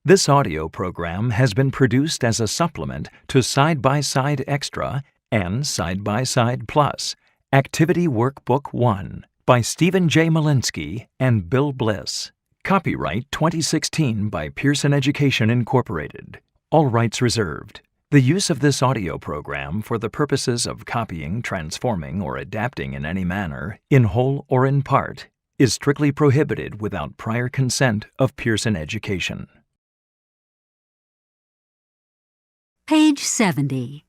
This audio program has been produced as a supplement to Side by Side Extra and Side by Side Plus, Activity Workbook 1 by Stephen J. Malinsky and Bill Bliss. Copyright 2016 by Pearson Education Incorporated. All rights reserved. The use of this audio program for the purposes of copying, transforming, or adapting in any manner, in whole or in part, is strictly prohibited without prior consent of Pearson Education. Page 70.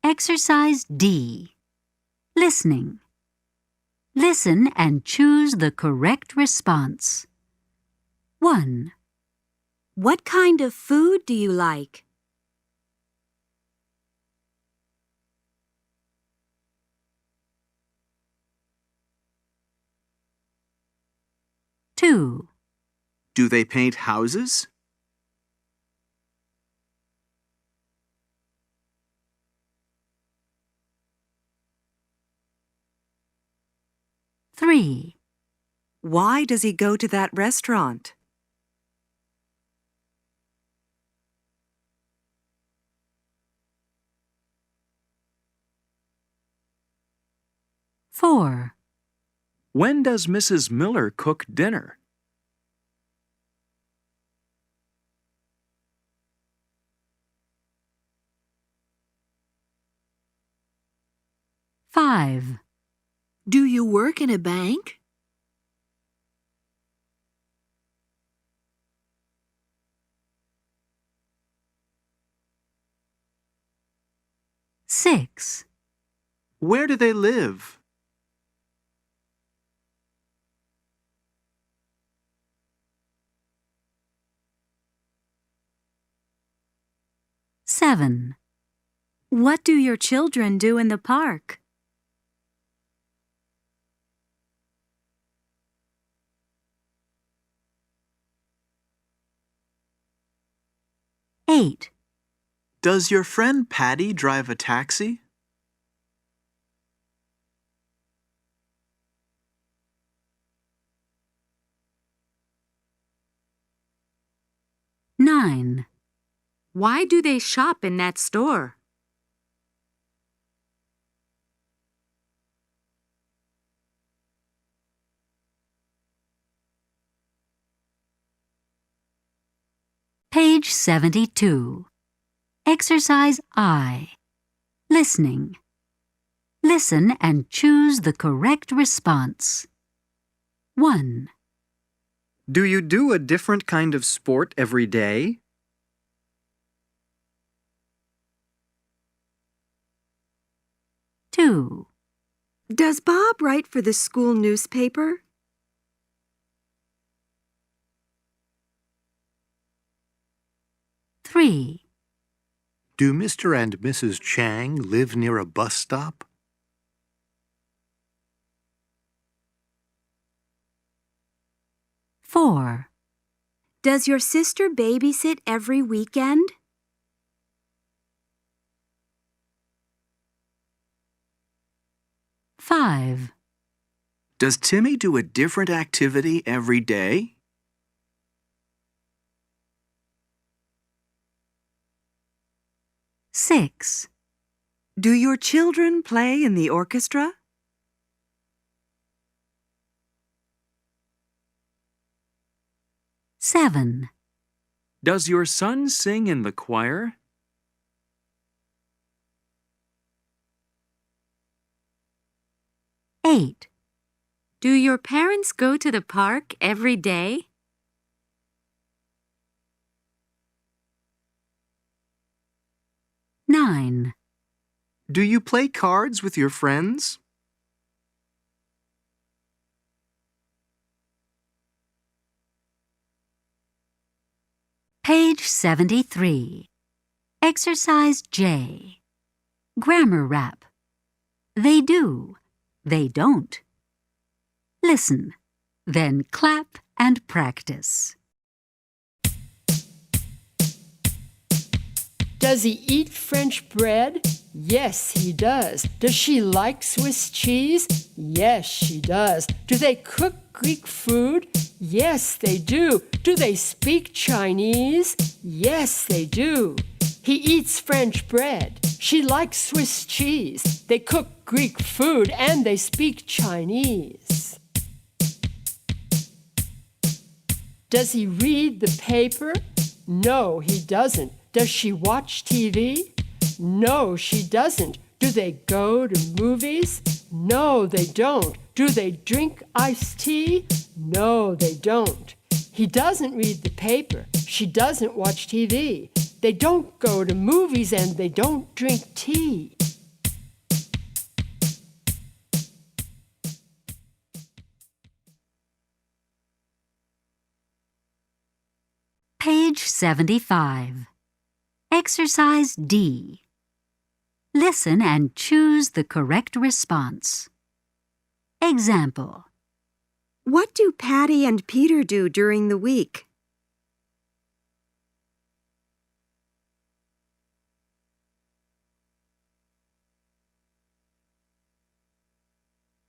Exercise D. Listening. Listen and choose the correct response. 1. What kind of food do you like? 2. Do they paint houses? 3. Why does he go to that restaurant? 4. When does Mrs. Miller cook dinner? 5. Do you work in a bank? 6. Where do they live? 7. What do your children do in the park? 8. Does your friend Patty drive a taxi? 9. Why do they shop in that store? 72. Exercise I. Listening. Listen and choose the correct response. 1. Do you do a different kind of sport every day? 2. Does Bob write for the school newspaper? 3. Do Mr. and Mrs. Chang live near a bus stop? 4. Does your sister babysit every weekend? 5. Does Timmy do a different activity every day? 6. Do your children play in the orchestra? 7. Does your son sing in the choir? 8. Do your parents go to the park every day? 9. Do you play cards with your friends? 73. Exercise J. Grammar Rap. They do. They don't. Listen, then clap and practice. Does he eat French bread? Yes, he does. Does she like Swiss cheese? Yes, she does. Do they cook Greek food? Yes, they do. Do they speak Chinese? Yes, they do. He eats French bread. She likes Swiss cheese. They cook Greek food and they speak Chinese. Does he read the paper? No, he doesn't. Does she watch TV? No, she doesn't. Do they go to movies? No, they don't. Do they drink iced tea? No, they don't. He doesn't read the paper. She doesn't watch TV. They don't go to movies and they don't drink tea. Page 75. Exercise D. Listen and choose the correct response. Example. What do Patty and Peter do during the week?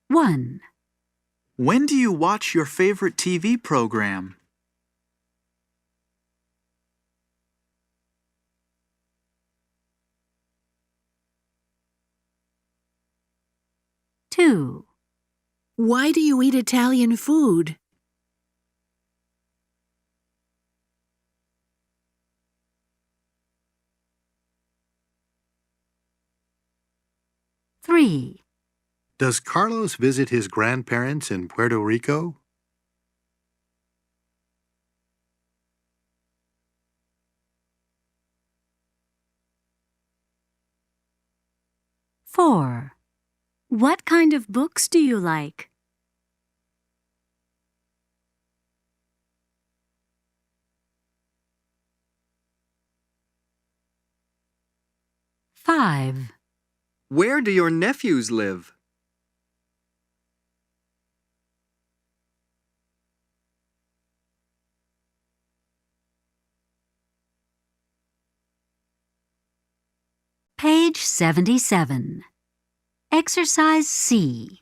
One. When do you watch your favorite TV program? Two. Why do you eat Italian food? Three. Does Carlos visit his grandparents in Puerto Rico? Four. What kind of books do you like? Five. Where do your nephews live? Page 77. Exercise C.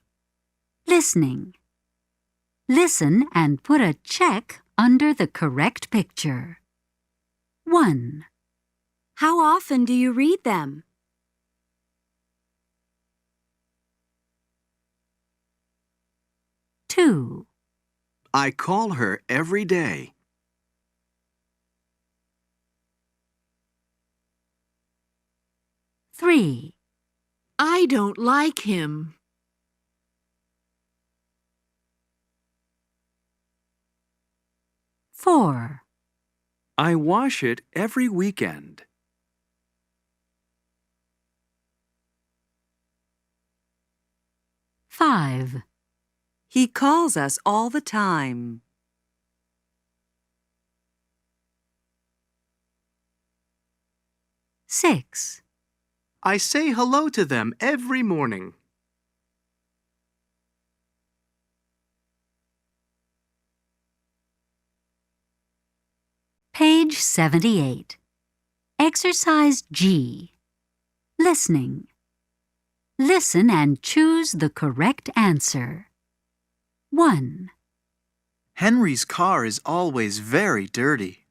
Listening. Listen and put a check under the correct picture. 1. How often do you read them? 2. I call her every day. 3. I don't like him. 4. I wash it every weekend. 5. He calls us all the time. 6. I say hello to them every morning. 78. Exercise G. Listening. Listen and choose the correct answer. 1. Henry's car is always very dirty.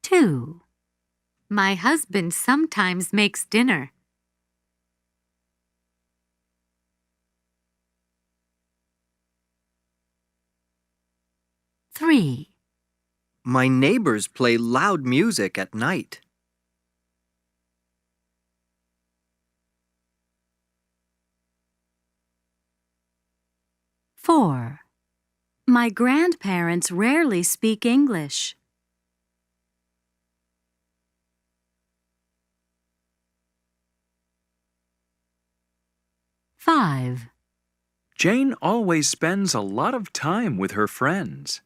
2. My husband sometimes makes dinner. 3. My neighbors play loud music at night. 4. My grandparents rarely speak English. 5. Jane always spends a lot of time with her friends.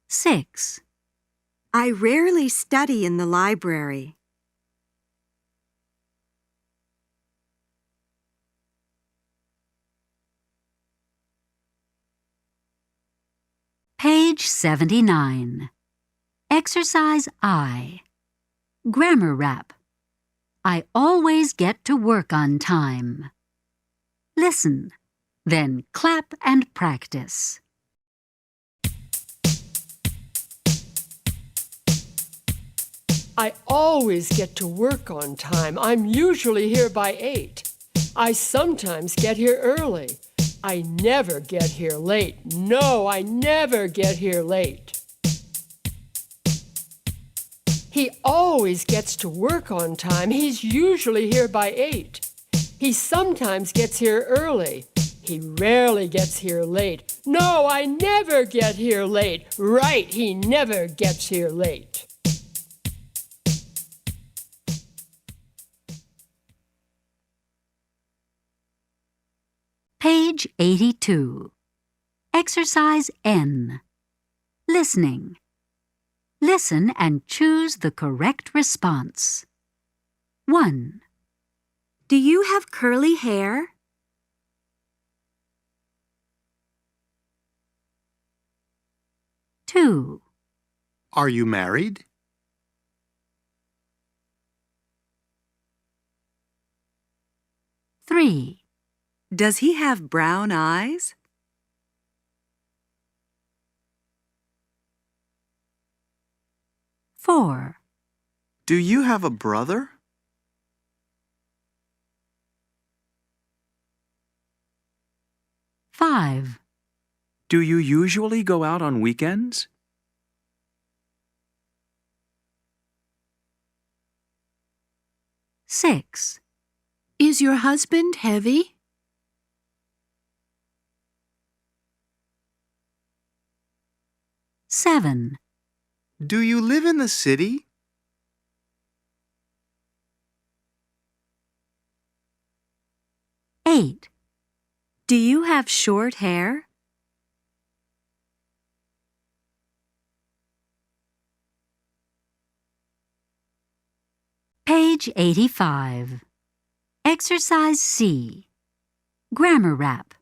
6. I rarely study in the library. Page 79. Exercise I. Grammar Rap. I always get to work on time. Listen, then clap and practice. I always get to work on time. I'm usually here by 8. I sometimes get here early. I never get here late. No, I never get here late. He always gets to work on time. He's usually here by 8. He sometimes gets here early. He rarely gets here late. No, I never get here late. Right, he never gets here late. Page 82. Exercise N. Listening. Listen and choose the correct response. 1, Do you have curly hair? 2, Are you married? 3, Does he have brown eyes? 4, Do you have a brother? 5, Do you usually go out on weekends? 6, Is your husband heavy? 7, Do you live in the city? 8, Do you have short hair? 85. Exercise C. Grammar Rap.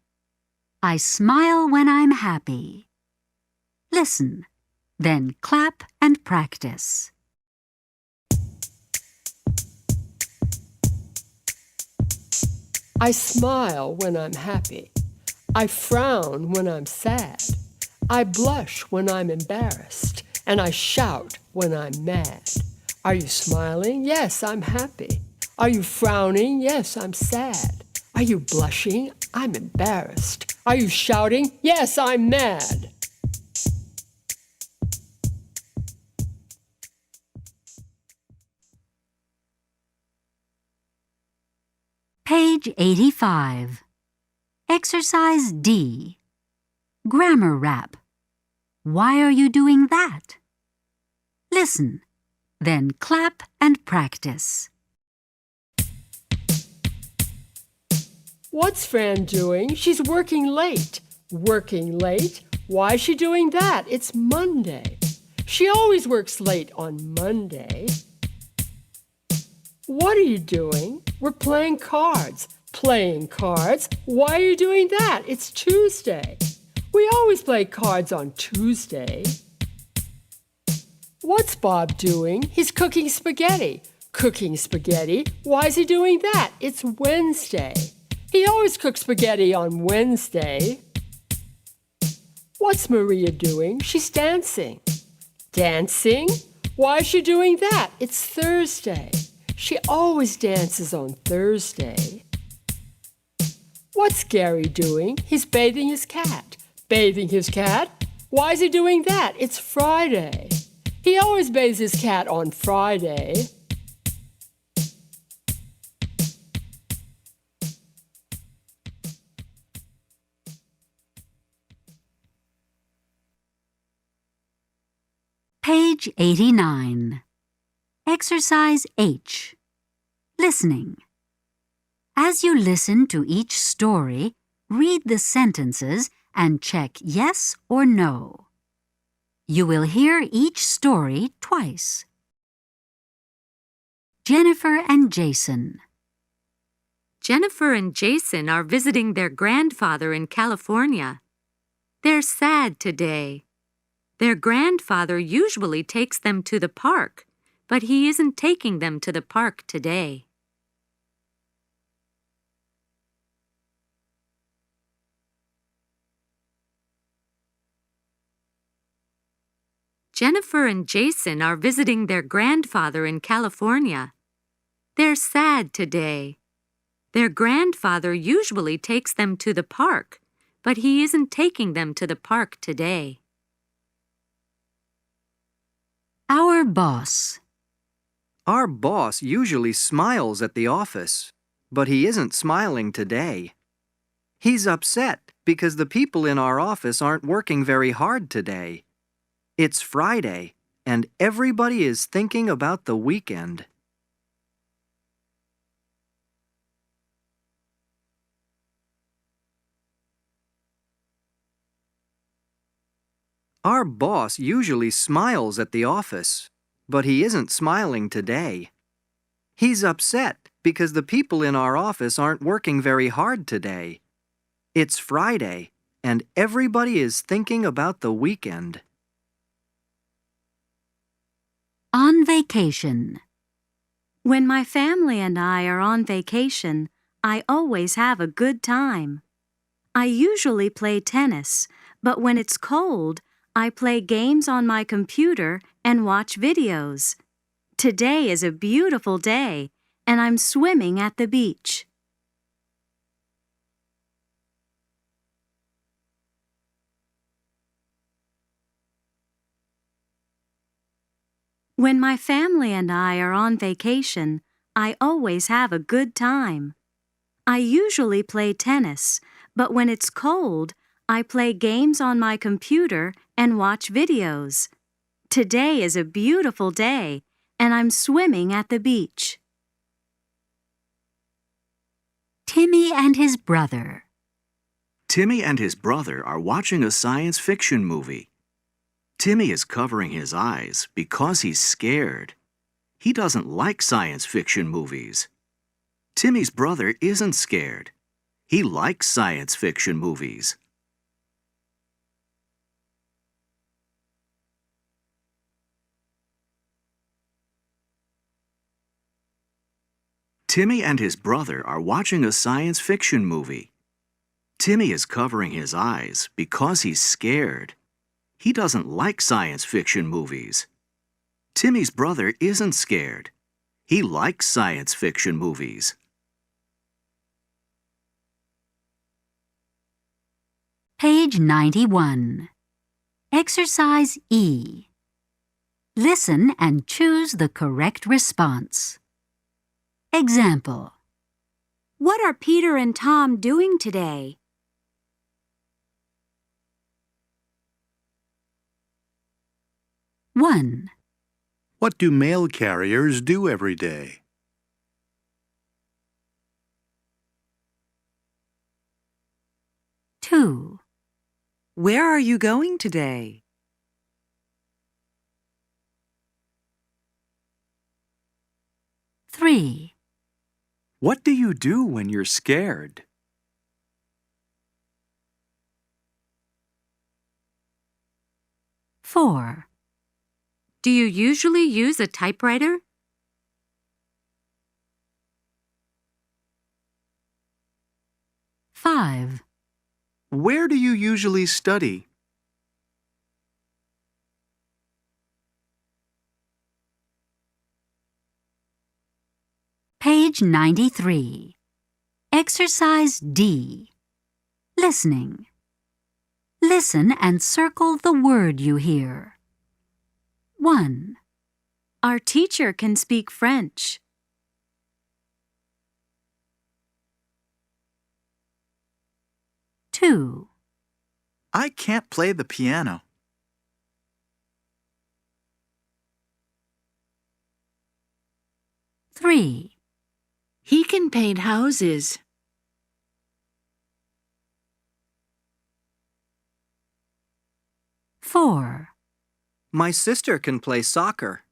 I smile when I'm happy. Listen, then clap and practice. I smile when I'm happy. I frown when I'm sad. I blush when I'm embarrassed. And I shout when I'm mad. Are you smiling? Yes, I'm happy. Are you frowning? Yes, I'm sad. Are you blushing? I'm embarrassed. Are you shouting? Yes, I'm mad. Page 85. Exercise D. Grammar Rap. Why are you doing that? Listen, then clap and practice. What's Fran doing? She's working late. Working late? Why is she doing that? It's Monday. She always works late on Monday. What are you doing? We're playing cards. Playing cards? Why are you doing that? It's Tuesday. We always play cards on Tuesday. What's Bob doing? He's cooking spaghetti. Cooking spaghetti? Why is he doing that? It's Wednesday. He always cooks spaghetti on Wednesday. What's Maria doing? She's dancing. Dancing? Why is she doing that? It's Thursday. She always dances on Thursday. What's Gary doing? He's bathing his cat. Bathing his cat? Why is he doing that? It's Friday. He always bathes his cat on Friday. Page 89. Exercise H. Listening. As you listen to each story, read the sentences and check yes or no. You will hear each story twice. Jennifer and Jason. Jennifer and Jason are visiting their grandfather in California. They're sad today. Their grandfather usually takes them to the park, but he isn't taking them to the park today. Jennifer and Jason are visiting their grandfather in California. They're sad today. Their grandfather usually takes them to the park, but he isn't taking them to the park today. Our boss. Our boss usually smiles at the office, but he isn't smiling today. He's upset because the people in our office aren't working very hard today. It's Friday, and everybody is thinking about the weekend. Our boss usually smiles at the office, but he isn't smiling today. He's upset because the people in our office aren't working very hard today. It's Friday, and everybody is thinking about the weekend. On vacation. When my family and I are on vacation, I always have a good time. I usually play tennis, but when it's cold, I play games on my computer and watch videos. Today is a beautiful day, and I'm swimming at the beach. When my family and I are on vacation, I always have a good time. I usually play tennis, but when it's cold, I play games on my computer and watch videos. Today is a beautiful day, and I'm swimming at the beach. Timmy and his brother. Timmy and his brother are watching a science fiction movie. Timmy is covering his eyes because he's scared. He doesn't like science fiction movies. Timmy's brother isn't scared. He likes science fiction movies. Timmy and his brother are watching a science fiction movie. Timmy is covering his eyes because he's scared. He doesn't like science fiction movies. Timmy's brother isn't scared. He likes science fiction movies. Page 91. Exercise E. Listen and choose the correct response. Example. What are Peter and Tom doing today? One. What do mail carriers do every day? Two. Where are you going today? Three. What do you do when you're scared? Four. Do you usually use a typewriter? Five. Where do you usually study? Page 93. Exercise D. Listening. Listen and circle the word you hear. 1. Our teacher can speak French. 2. I can't play the piano. 3. He can paint houses. 4. My sister can play soccer.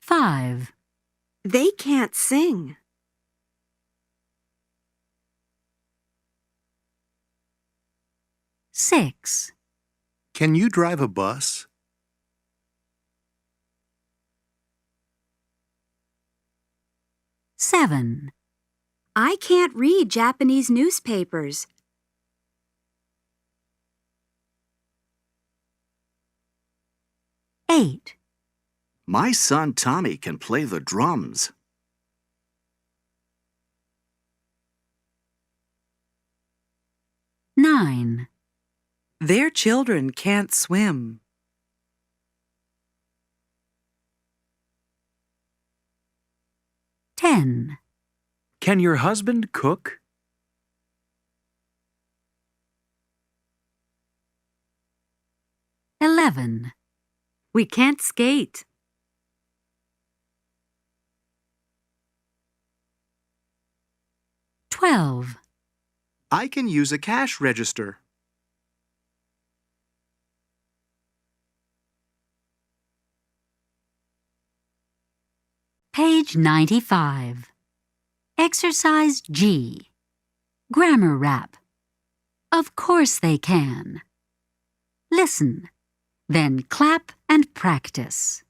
5. They can't sing. 6, Can you drive a bus? 7, I can't read Japanese newspapers. 8, My son Tommy can play the drums. 9, Their children can't swim. 10, Can your husband cook? 11, We can't skate. 12, I can use a cash register. 95. Exercise G. Grammar Rap. Of course they can. Listen, then clap and practice.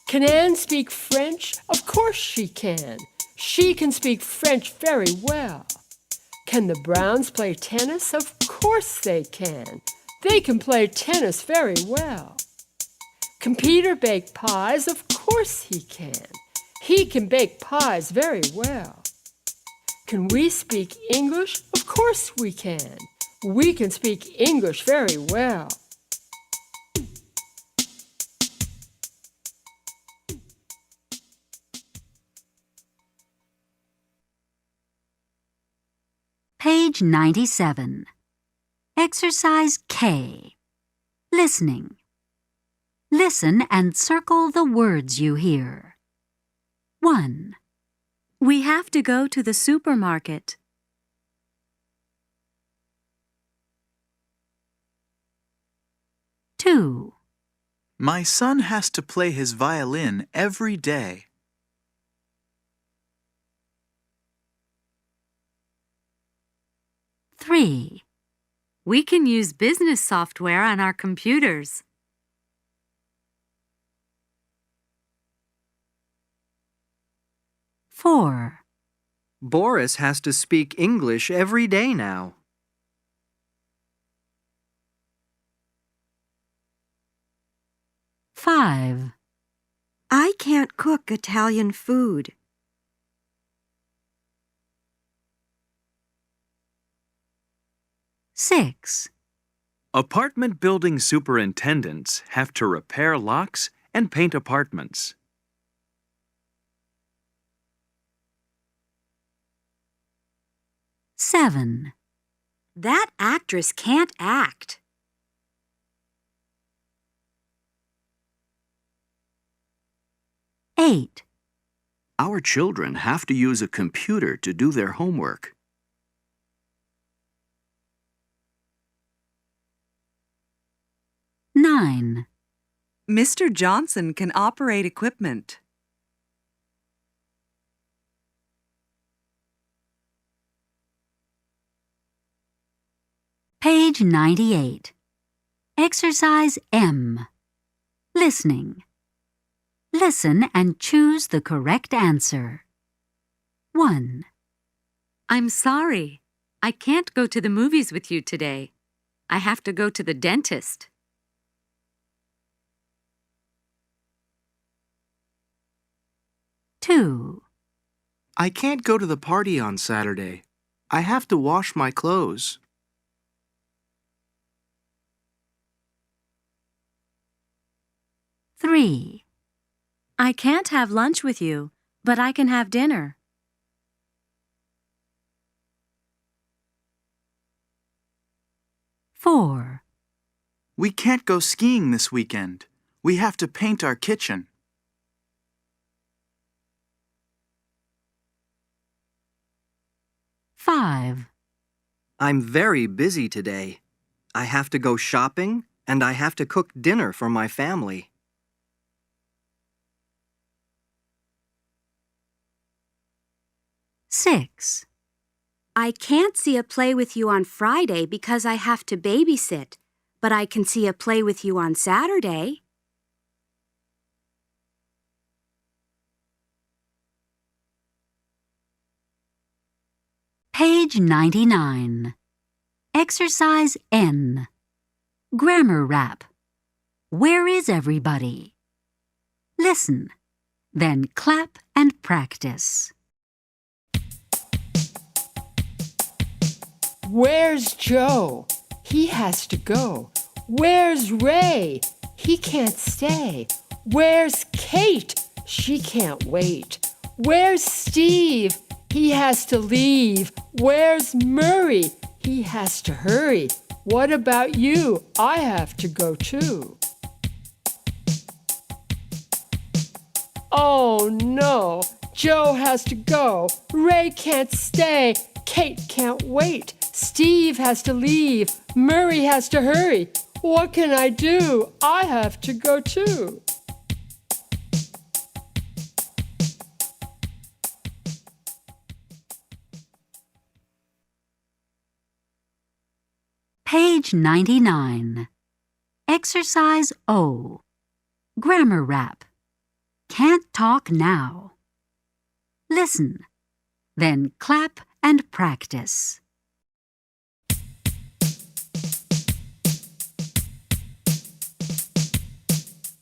Can Anne speak French? Of course she can. She can speak French very well. Can the Browns play tennis? Of course they can. They can play tennis very well. Can Peter bake pies? Of course he can. He can bake pies very well. Can we speak English? Of course we can. We can speak English very well. Page 97. Exercise K. Listening. Listen and circle the words you hear. 1, We have to go to the supermarket. 2, My son has to play his violin every day. 3, We can use business software on our computers. 4, Boris has to speak English every day now. 5, I can't cook Italian food. 6, Apartment building superintendents have to repair locks and paint apartments. 7, That actress can't act. 8, Our children have to use a computer to do their homework. 9, Mr. Johnson can operate equipment. 98. Exercise M. Listening. Listen and choose the correct answer. 1, I'm sorry. I can't go to the movies with you today. I have to go to the dentist. 2, I can't go to the party on Saturday. I have to wash my clothes. 3, I can't have lunch with you, but I can have dinner. 4, We can't go skiing this weekend. We have to paint our kitchen. 5, I'm very busy today. I have to go shopping and I have to cook dinner for my family. 6, I can't see a play with you on Friday because I have to babysit, but I can see a play with you on Saturday. Page 99. Exercise N. Grammar Rap. Where is everybody? Listen, then clap and practice. Where's Joe? He has to go. Where's Ray? He can't stay. Where's Kate? She can't wait. Where's Steve? He has to leave. Where's Murray? He has to hurry. What about you? I have to go too. Oh no, Joe has to go. Ray can't stay. Kate can't wait. Steve has to leave. Murray has to hurry. What can I do? I have to go too. Page 99. Exercise O. Grammar Rap. Can't talk now. Listen, then clap and practice.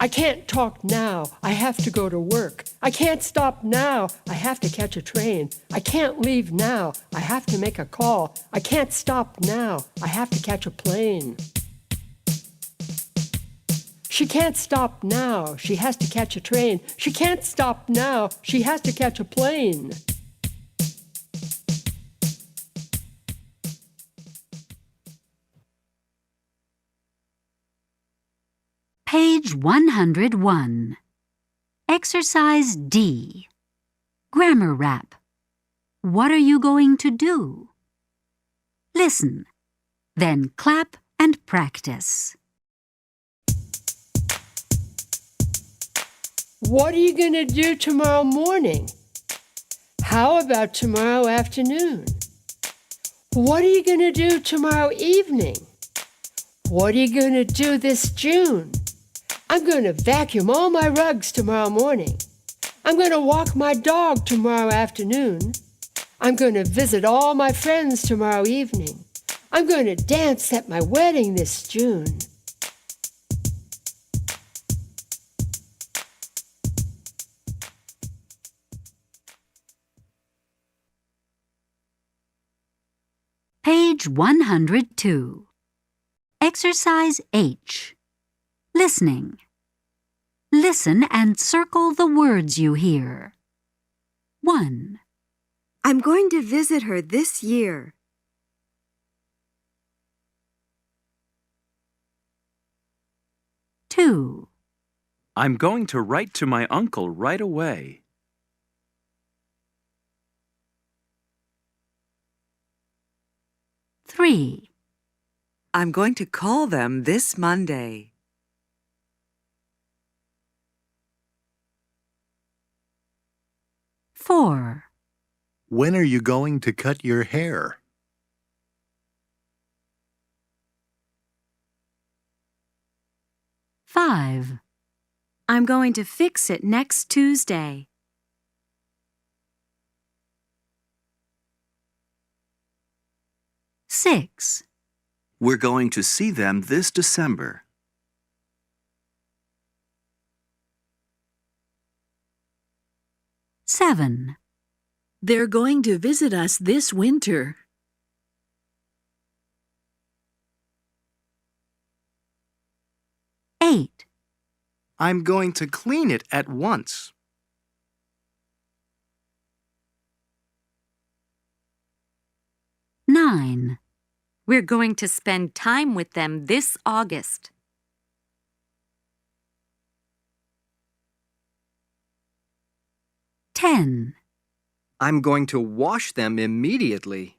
I can't talk now. I have to go to work. I can't stop now. I have to catch a train. I can't leave now. I have to make a call. I can't stop now. I have to catch a plane. She can't stop now. She has to catch a train. She can't stop now. She has to catch a plane. Page 101. Exercise D. Grammar Rap. What are you going to do? Listen, then clap and practice. What are you going to do tomorrow morning? How about tomorrow afternoon? What are you going to do tomorrow evening? What are you going to do this June? I'm going to vacuum all my rugs tomorrow morning. I'm going to walk my dog tomorrow afternoon. I'm going to visit all my friends tomorrow evening. I'm going to dance at my wedding this June. Page 102. Exercise H. Listening. Listen and circle the words you hear. 1, I'm going to visit her this year. 2, I'm going to write to my uncle right away. 3, I'm going to call them this Monday. 4, When are you going to cut your hair? 5, I'm going to fix it next Tuesday. 6, We're going to see them this December. 7, They're going to visit us this winter. 8, I'm going to clean it at once. 9, We're going to spend time with them this August. 10, I'm going to wash them immediately.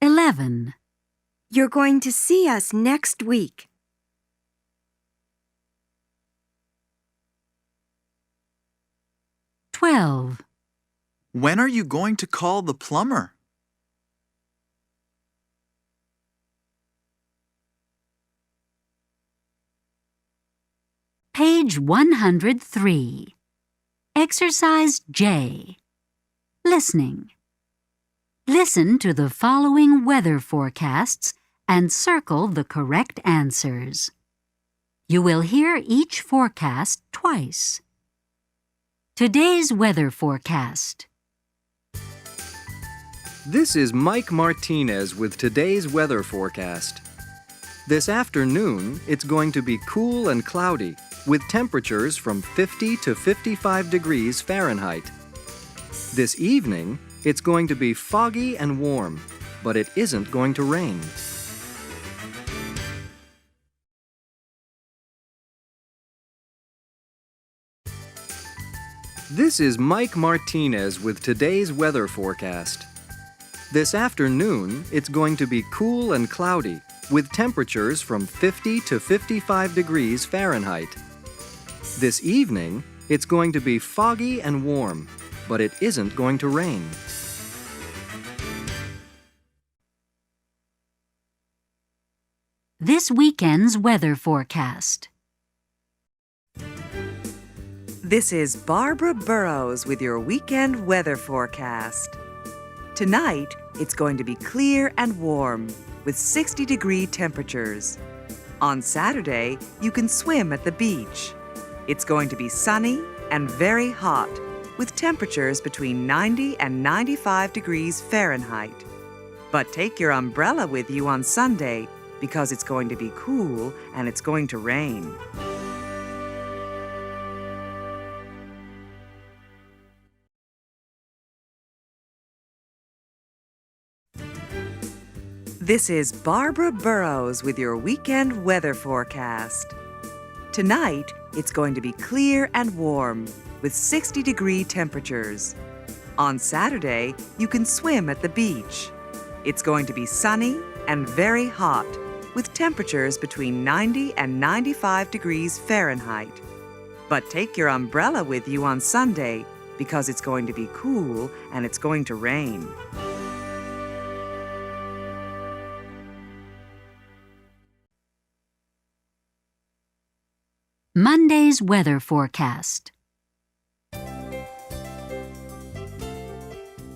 11, You're going to see us next week. 12. When are you going to call the plumber? Page 103. Exercise J. Listening. Listen to the following weather forecasts and circle the correct answers. You will hear each forecast twice. Today's weather forecast. This is Mike Martinez with today's weather forecast. This afternoon, it's going to be cool and cloudy, with temperatures from 50 to 55 degrees Fahrenheit. This evening, it's going to be foggy and warm, but it isn't going to rain. This is Mike Martinez with today's weather forecast. This afternoon, it's going to be cool and cloudy, with temperatures from 50 to 55 degrees Fahrenheit. This evening, it's going to be foggy and warm, but it isn't going to rain. This weekend's weather forecast. This is Barbara Burrows with your weekend weather forecast. Tonight, it's going to be clear and warm with 60-degree temperatures. On Saturday, you can swim at the beach. It's going to be sunny and very hot with temperatures between 90 and 95 degrees Fahrenheit. But take your umbrella with you on Sunday because it's going to be cool and it's going to rain. This is Barbara Burrows with your weekend weather forecast. Tonight, it's going to be clear and warm with 60-degree temperatures. On Saturday, you can swim at the beach. It's going to be sunny and very hot with temperatures between 90 and 95 degrees Fahrenheit. But take your umbrella with you on Sunday because it's going to be cool and it's going to rain. Monday's weather forecast.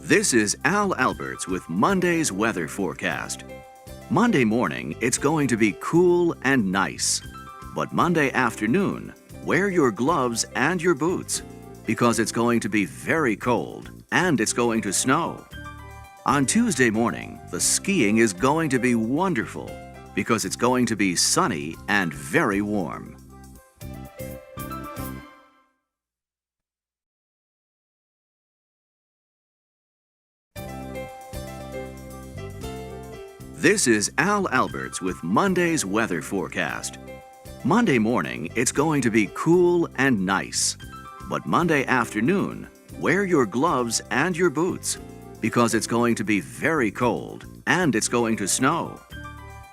This is Al Alberts with Monday's weather forecast. Monday morning, it's going to be cool and nice. But Monday afternoon, wear your gloves and your boots because it's going to be very cold and it's going to snow. On Tuesday morning, the skiing is going to be wonderful because it's going to be sunny and very warm. This is Al Alberts with Monday's weather forecast. Monday morning, it's going to be cool and nice. But Monday afternoon, wear your gloves and your boots because it's going to be very cold and it's going to snow.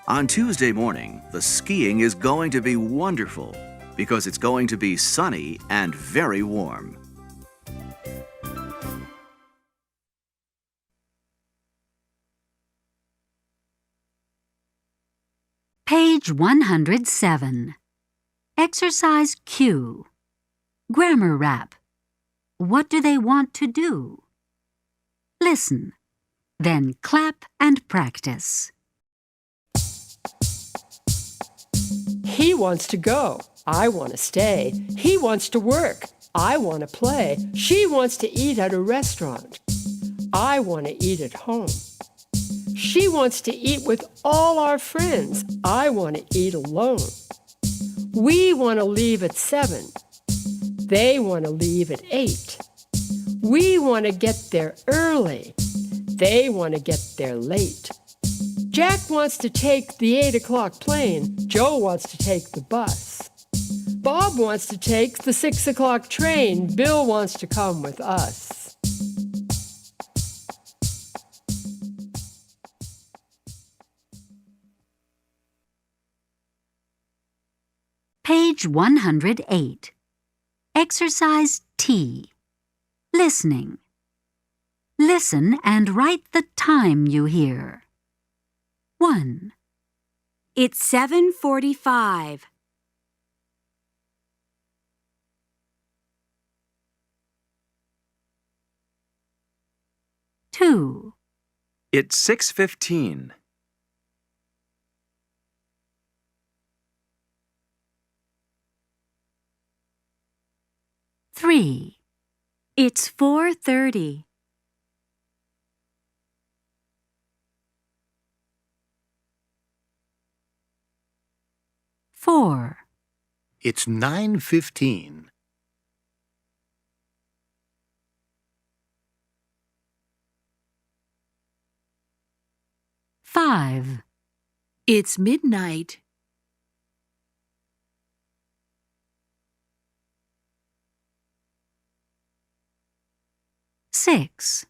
On Tuesday morning, the skiing is going to be wonderful because it's going to be sunny and very warm. Page 107. Exercise Q. Grammar rap. What do they want to do? Listen, then clap and practice. He wants to go. I want to stay. He wants to work. I want to play. She wants to eat at a restaurant. I want to eat at home. She wants to eat with all our friends. I want to eat alone. We want to leave at 7. They want to leave at 8. We want to get there early. They want to get there late. Jack wants to take the 8 o'clock plane. Joe wants to take the bus. Bob wants to take the 6 o'clock train. Bill wants to come with us. Page 108. Exercise T. Listening. Listen and write the time you hear. 1, It's 7:45. 2, It's 6:15. 3, It's 4:30. 4, It's 9:15. 5, It's midnight. 6,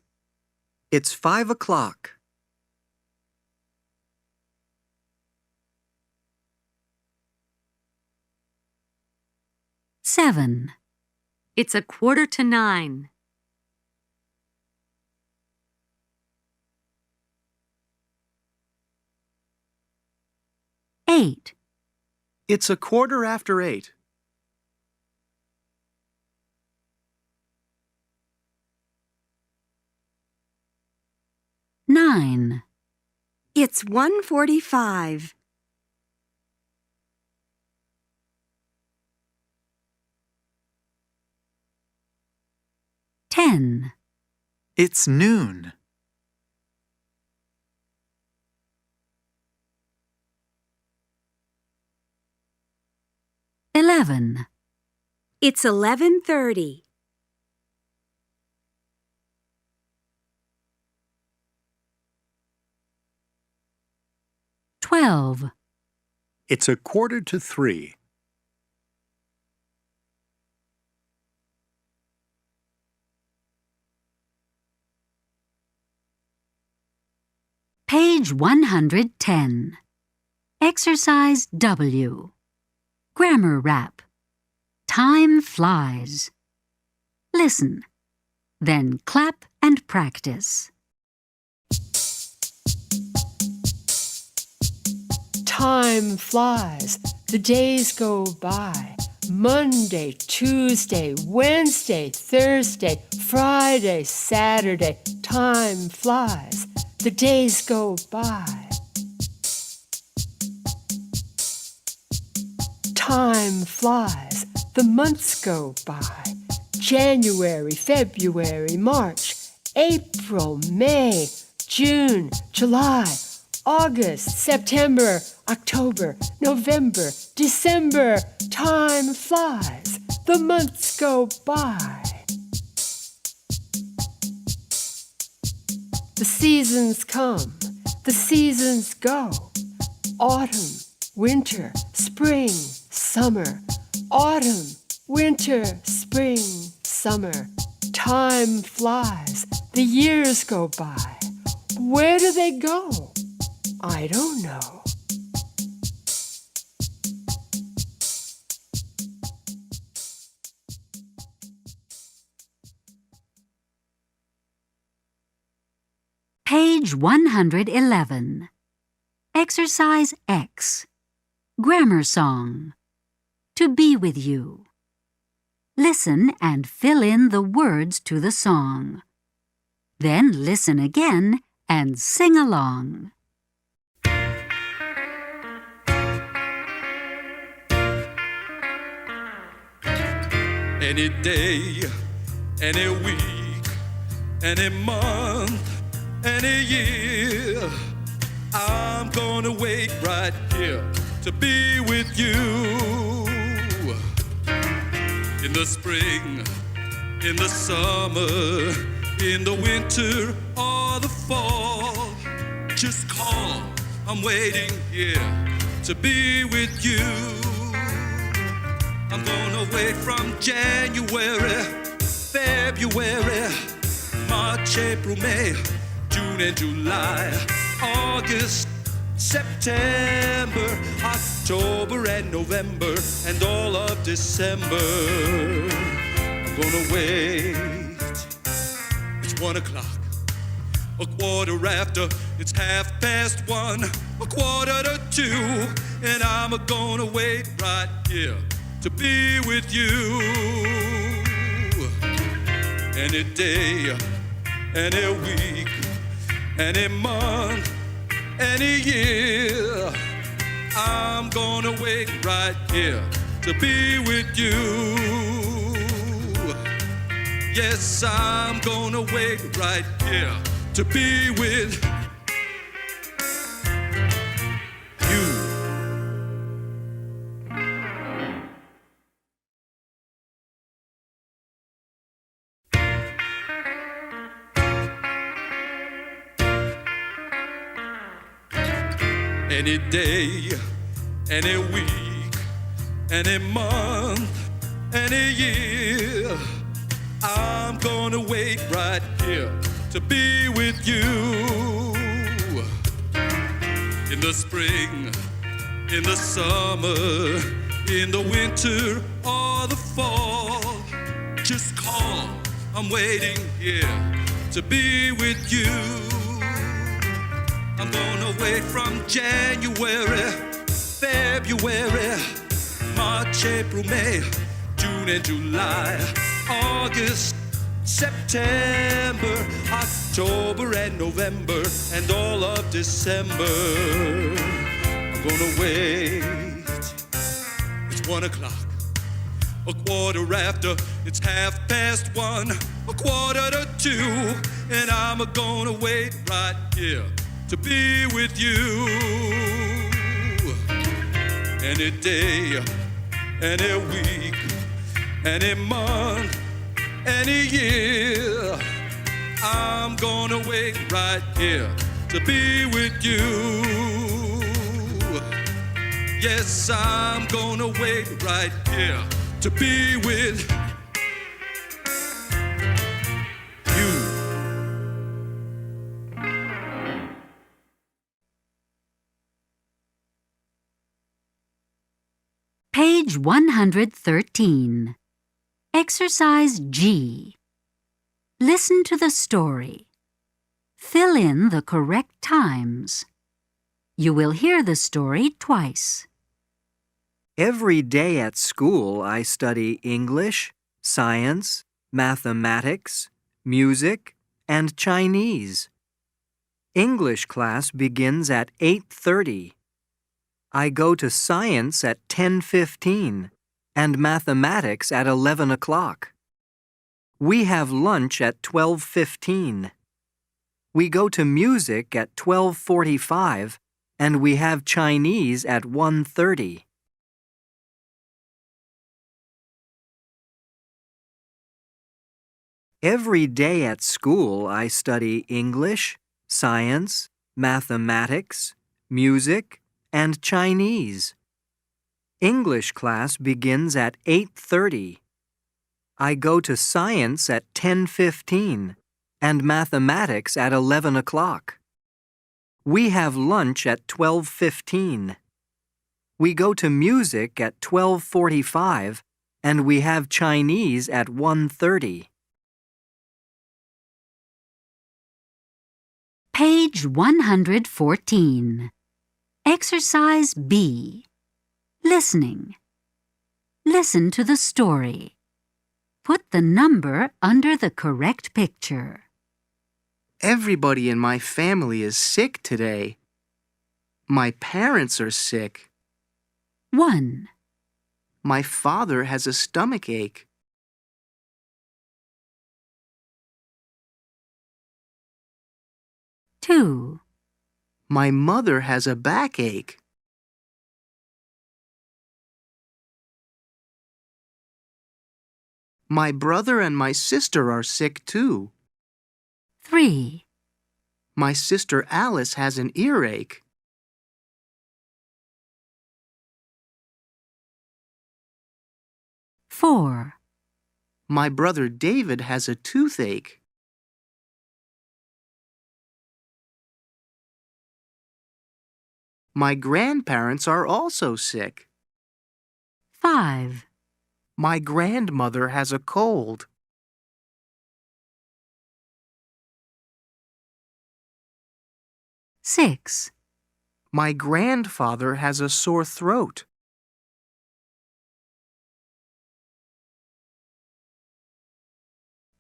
It's 5 o'clock. 7, It's 8:45. 8, It's 8:15. 9, It's 1:45. 10, It's noon. 11, It's 11:30. 12, It's 2:45. 110. Exercise W. Grammar rap. Time flies. Listen, then clap and practice. Time flies. The days go by. Monday, Tuesday, Wednesday, Thursday, Friday, Saturday. Time flies. The days go by. Time flies. The months go by. January, February, March, April, May, June, July, August, September, October, November, December. Time flies. The months go by. The seasons come. The seasons go. Autumn, winter, spring, summer. Autumn, winter, spring, summer. Time flies. The years go by. Where do they go? I don't know. Page 111. Exercise X. Grammar song. To be with you. Listen and fill in the words to the song. Then listen again and sing along. Any day, any week, any month, any year, I'm gonna wait right here to be with you. In the spring, in the summer, in the winter or the fall, just call, I'm waiting here to be with you. I'm gonna wait from January, February, March, April, May, June and July, August, September, October and November, and all of December. I'm gonna wait 1 o'clock, a quarter after, it's 1:30, a quarter to 2, and I'm gonna wait right here to be with you. Any day, any week, any month, any year, I'm gonna wait right here to be with you. Yes, I'm gonna wait right here to be with you. Any day, any week, any month, any year, I'm gonna wait right here to be with you. In the spring, in the summer, in the winter or the fall, just call, I'm waiting here to be with you. I'm gonna wait from January, February, March, April, May, June and July, August, September, October and November, and all of December. I'm gonna wait. It's 1 o'clock, a quarter after, it's 1:30, a quarter to 2, and I'm gonna wait right here to be with you. Any day, any week, any month, any year, I'm gonna wait right here to be with you. Yes, I'm gonna wait right here to be with you. Page 113. Exercise G. Listen to the story. Fill in the correct times. You will hear the story twice. Every day at school I study English, science, mathematics, music, and Chinese. English class begins at 8:30. I go to science at 10:15 and mathematics at 11 o'clock. We have lunch at 12:15. We go to music at 12:45 and we have Chinese at 1:30. Every day at school I study English, science, mathematics, music, and Chinese. English class begins at 8:30. I go to science at 10:15 and mathematics at 11 o'clock. We have lunch at 12:15. We go to music at 12:45 and we have Chinese at 1:30. Page 114. Exercise B. Listening. Listen to the story. Put the number under the correct picture. Everybody in my family is sick today. My parents are sick. 1, My father has a stomach ache. 2, My mother has a backache. 'My brother and my sister are sick too. 3, My sister Alice has an earache. 4, My brother David has a toothache. My grandparents are also sick. 5, My grandmother has a cold. 6, My grandfather has a sore throat.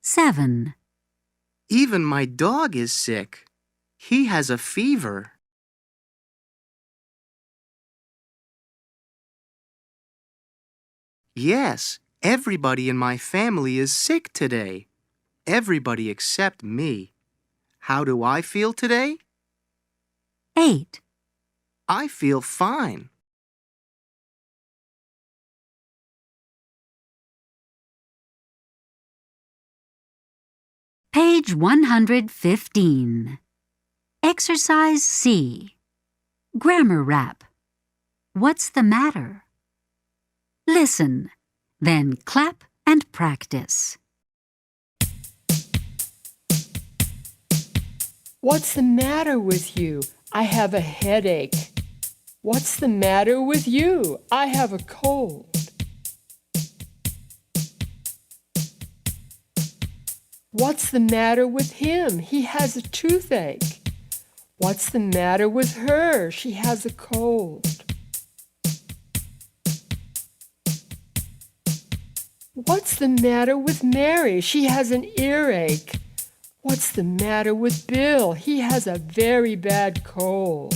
7, Even my dog is sick. He has a fever. Yes, everybody in my family is sick today. Everybody except me. How do I feel today? 8, I feel fine. Page 115. Exercise C. Grammar Rap. What's the matter? Listen, then clap and practice. What's the matter with you? I have a headache. What's the matter with you? I have a cold. What's the matter with him? He has a toothache. What's the matter with her? She has a cold. What's the matter with Mary? She has an earache. What's the matter with Bill? He has a very bad cold.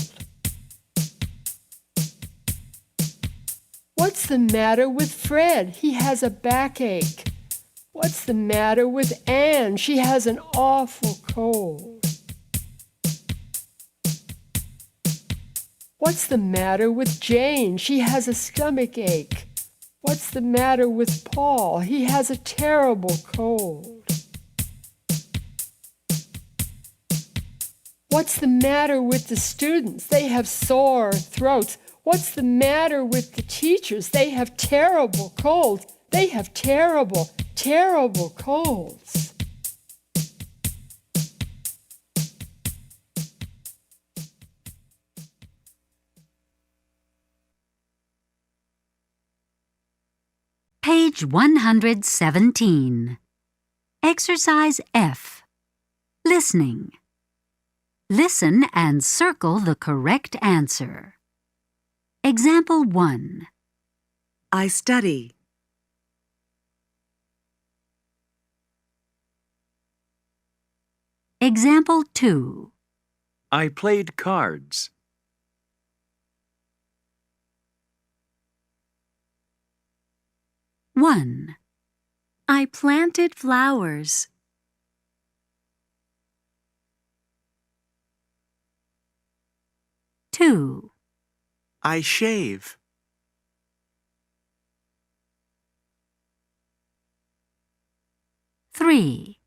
What's the matter with Fred? He has a backache. What's the matter with Anne? She has an awful cold. What's the matter with Jane? She has a stomach ache. What's the matter with Paul? He has a terrible cold. What's the matter with the students? They have sore throats. What's the matter with the teachers? They have terrible colds. They have terrible, terrible colds. Page 117. Exercise F. Listening. Listen and circle the correct answer. Example 1. I study. Example 2. I played cards. 1, I planted flowers. 2, I shave. 3,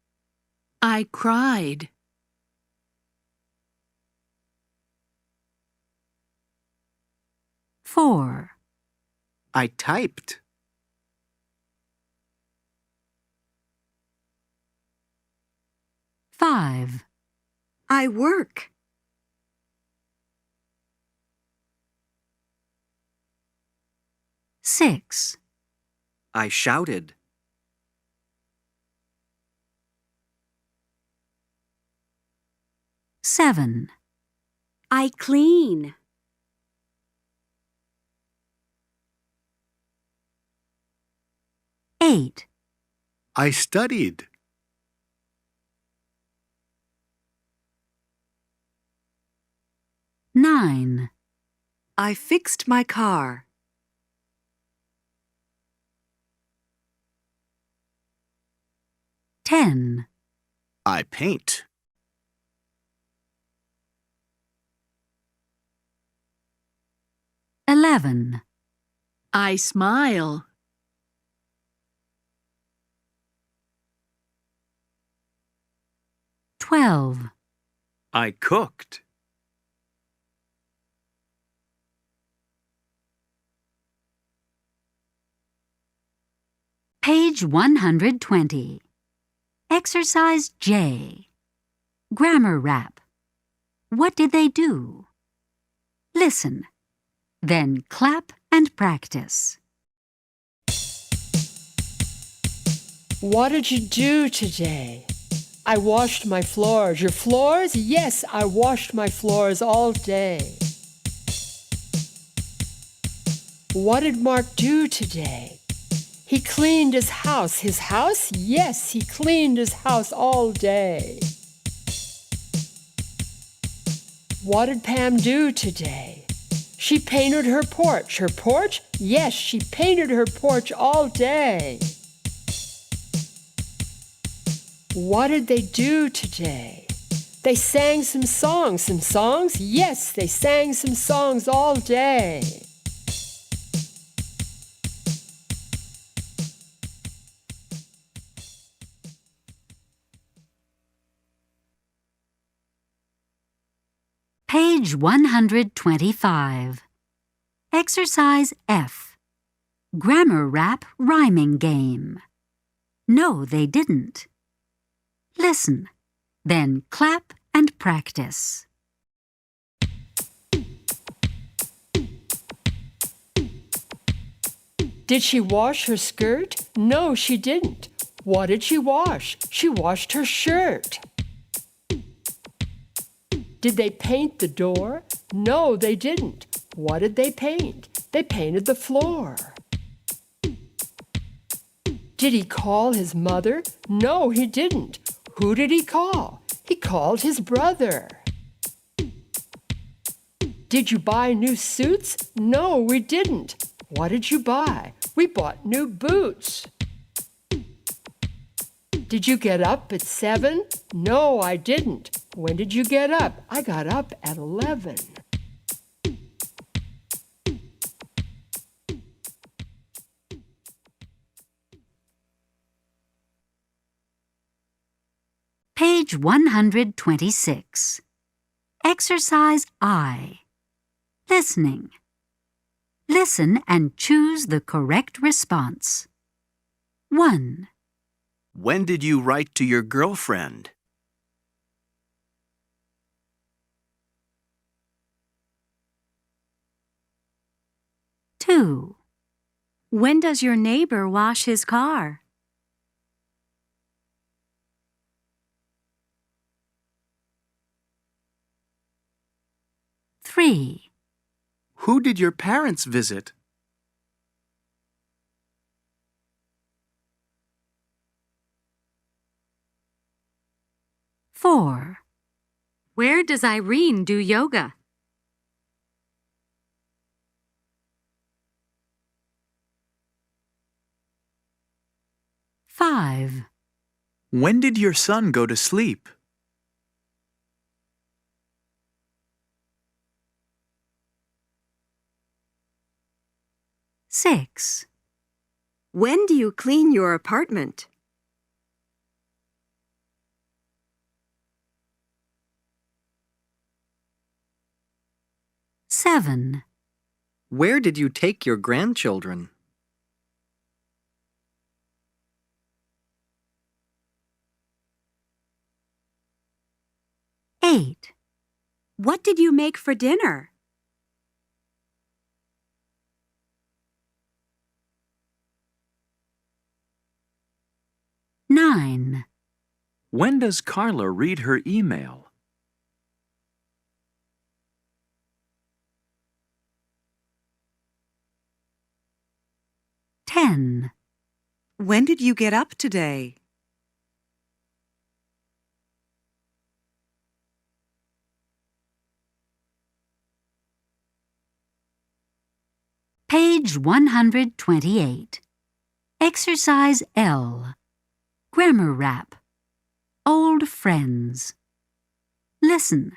I cried. 4, I typed. 5, I work. 6, I shouted. 7, I clean. 8, I studied. 9, I fixed my car. 10, I paint. 11, I smile. 12, I cooked. 120. Exercise J. Grammar Rap. What did they do? Listen, then clap and practice. What did you do today? I washed my floors. Your floors? Yes, I washed my floors all day. What did Mark do today? He cleaned his house. His house? Yes, he cleaned his house all day. What did Pam do today? She painted her porch. Her porch? Yes, she painted her porch all day. What did they do today? They sang some songs. Some songs? Yes, they sang some songs all day. Page 125. Exercise F. Grammar Rap Rhyming Game. No, they didn't. Listen, then clap and practice. Did she wash her skirt? No, she didn't. What did she wash? She washed her shirt. Did they paint the door? No, they didn't. What did they paint? They painted the floor. Did he call his mother? No, he didn't. Who did he call? He called his brother. Did you buy new suits? No, we didn't. What did you buy? We bought new boots. Did you get up at 7? No, I didn't. When did you get up? I got up at 11. Page 126. Exercise I. Listening. Listen and choose the correct response. 1. When did you write to your girlfriend? Two. When does your neighbor wash his car? 3. Who did your parents visit? 4. Where does Irene do yoga? 5. When did your son go to sleep? 6. When do you clean your apartment? 7. Where did you take your grandchildren? 8. What did you make for dinner? 9. When does Carla read her email? 10. When did you get up today? 128. Exercise L. Grammar Rap. Old friends. Listen,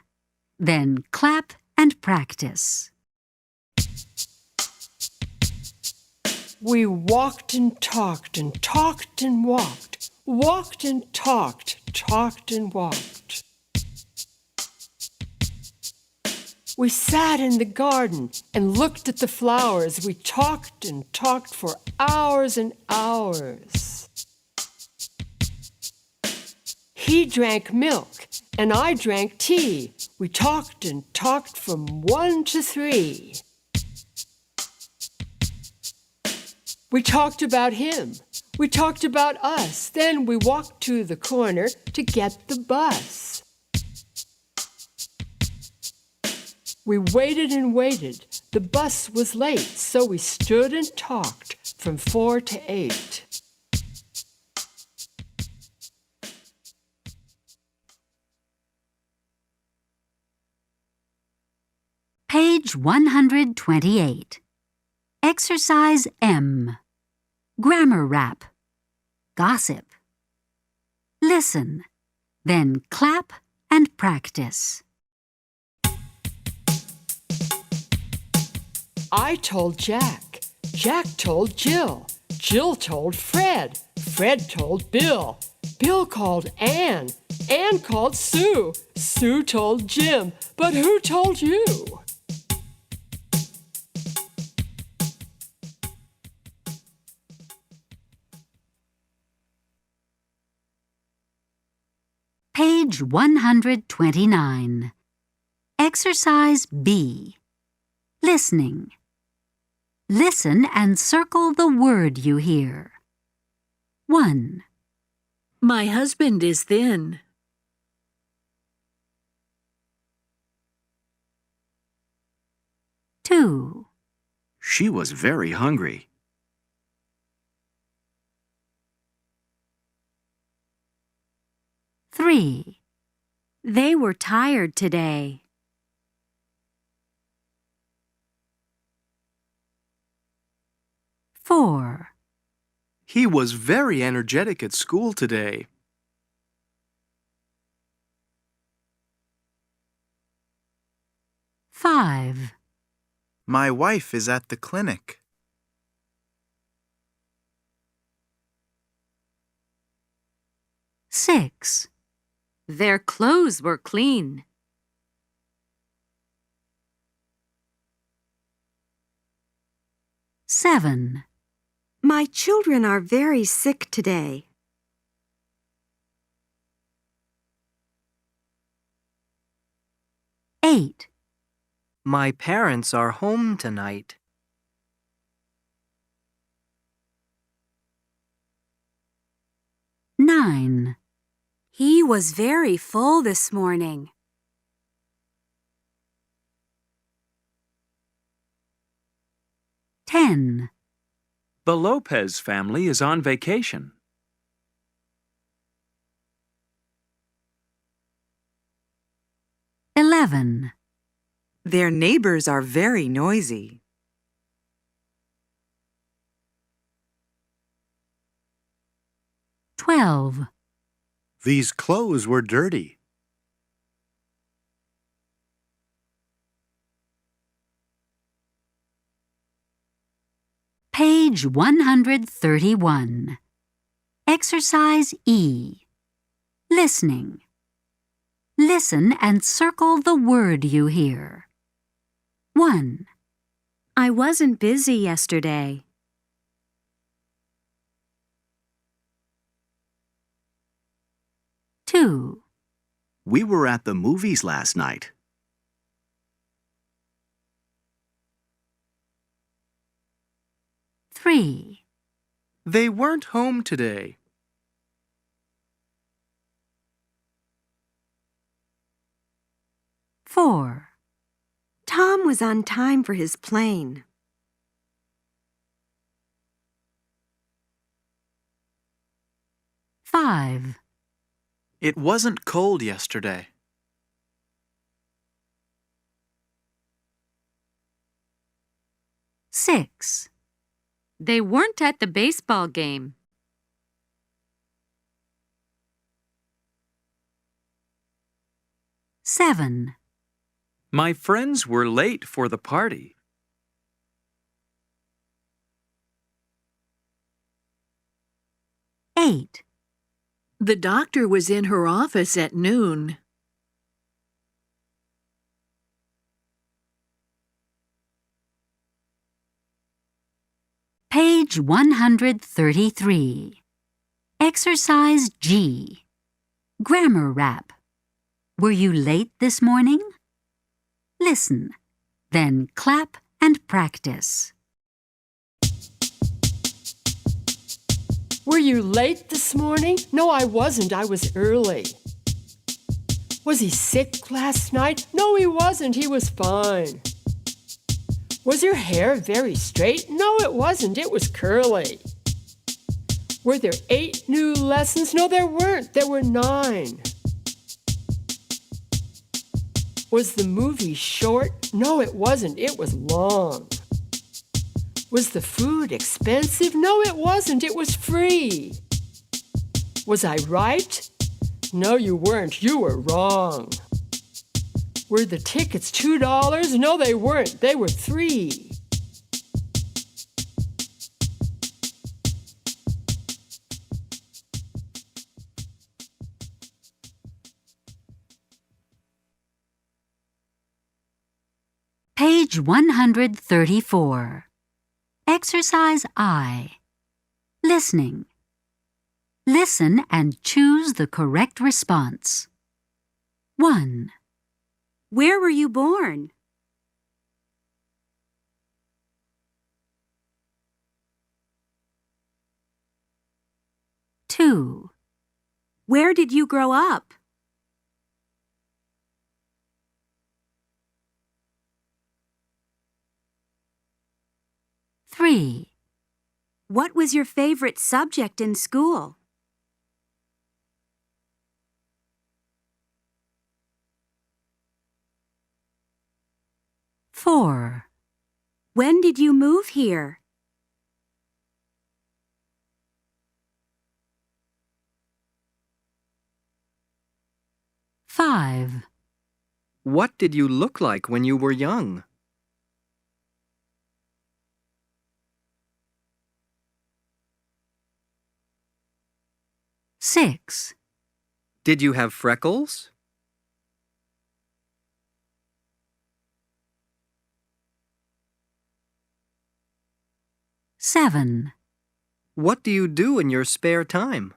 then clap and practice. We walked and talked and talked and walked, walked and talked, talked and walked. We sat in the garden and looked at the flowers. We talked and talked for hours and hours. He drank milk and I drank tea. We talked and talked from 1 to 3. We talked about him. We talked about us. Then we walked to the corner to get the bus. We waited and waited. The bus was late, so we stood and talked from 4 to 8. Page 128. Exercise M. Grammar rap. Gossip. Listen, then clap and practice. I told Jack. Jack told Jill. Jill told Fred. Fred told Bill. Bill called Anne. Anne called Sue. Sue told Jim. But who told you? Page 129. Exercise B. Listening. Listen and circle the word you hear. 1, My husband is thin. 2, She was very hungry. 3, They were tired today. 4, He was very energetic at school today. 5, My wife is at the clinic. 6, Their clothes were clean. 7, My children are very sick today. 8, My parents are home tonight. 9, He was very full this morning. 10, The Lopez family is on vacation. 11, Their neighbors are very noisy. 12, These clothes were dirty. 131. Exercise E. Listening. Listen and circle the word you hear. 1, I wasn't busy yesterday. 2, We were at the movies last night. 3, They weren't home today. 4, Tom was on time for his plane. 5, It wasn't cold yesterday. 6, They weren't at the baseball game. 7, My friends were late for the party. 8, The doctor was in her office at noon. 133. Exercise G. Grammar rap. Were you late this morning? Listen, then clap and practice. Were you late this morning? No, I wasn't. I was early. Was he sick last night? No, he wasn't. He was fine. Was your hair very straight? No, it wasn't. It was curly. Were there 8 new lessons? No, there weren't. There were 9. Was the movie short? No, it wasn't. It was long. Was the food expensive? No, it wasn't. It was free. Was I right? No, you weren't. You were wrong. Were the tickets $2? No, they weren't. They were $3. Page 134. Exercise I. Listening. Listen and choose the correct response. 1, Where were you born? 2, Where did you grow up? 3, What was your favorite subject in school? 4, When did you move here? 5, What did you look like when you were young? 6, Did you have freckles? 7, What do you do in your spare time?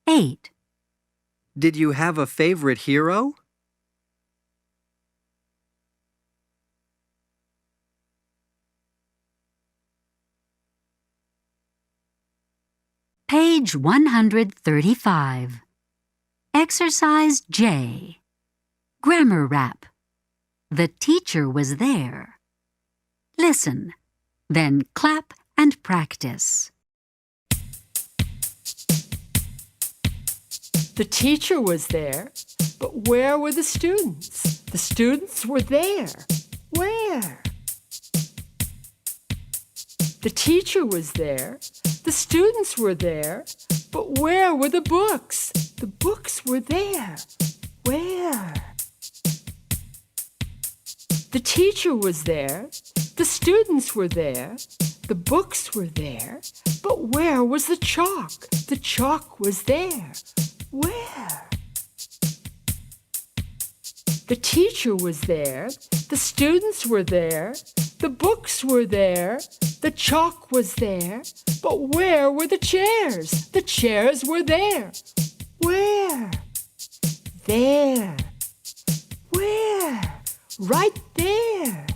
8, Did you have a favorite hero? 135. Exercise J. Grammar rap. The teacher was there. Listen, then clap and practice. The teacher was there, but where were the students? The students were there. Where? The teacher was there, the students were there, but where were the books? The books were there. Where? The teacher was there, the students were there, the books were there, but where was the chalk? The chalk was there. Where? The teacher was there, the students were there, the books were there, the chalk was there, but where were the chairs? The chairs were there. Where? There. Where? Right there.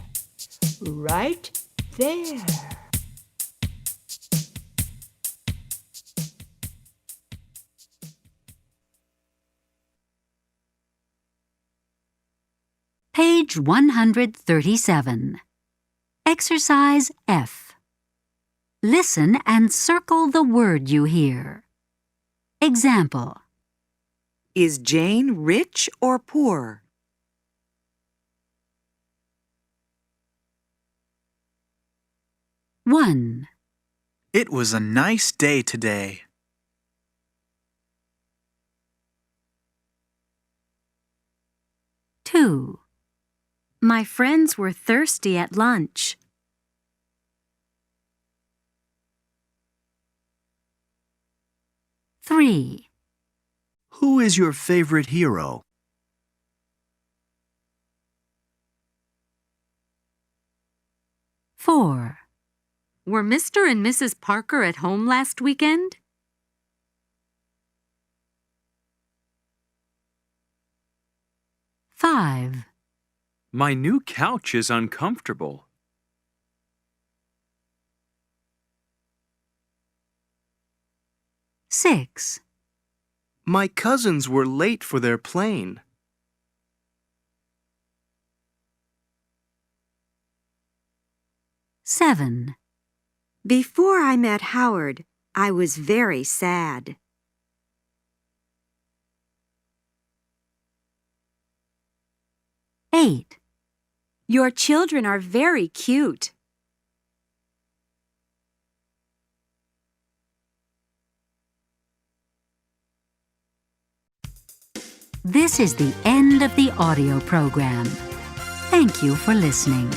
Right there. Page 137. Exercise F. Listen and circle the word you hear. Example. Is Jane rich or poor? One, It was a nice day today. 2, My friends were thirsty at lunch. 3, Who is your favorite hero? 4, Were Mr. and Mrs. Parker at home last weekend? 5, My new couch is uncomfortable. 6. My cousins were late for their plane. 7. Before I met Howard, I was very sad. 8. Your children are very cute. This is the end of the audio program. Thank you for listening.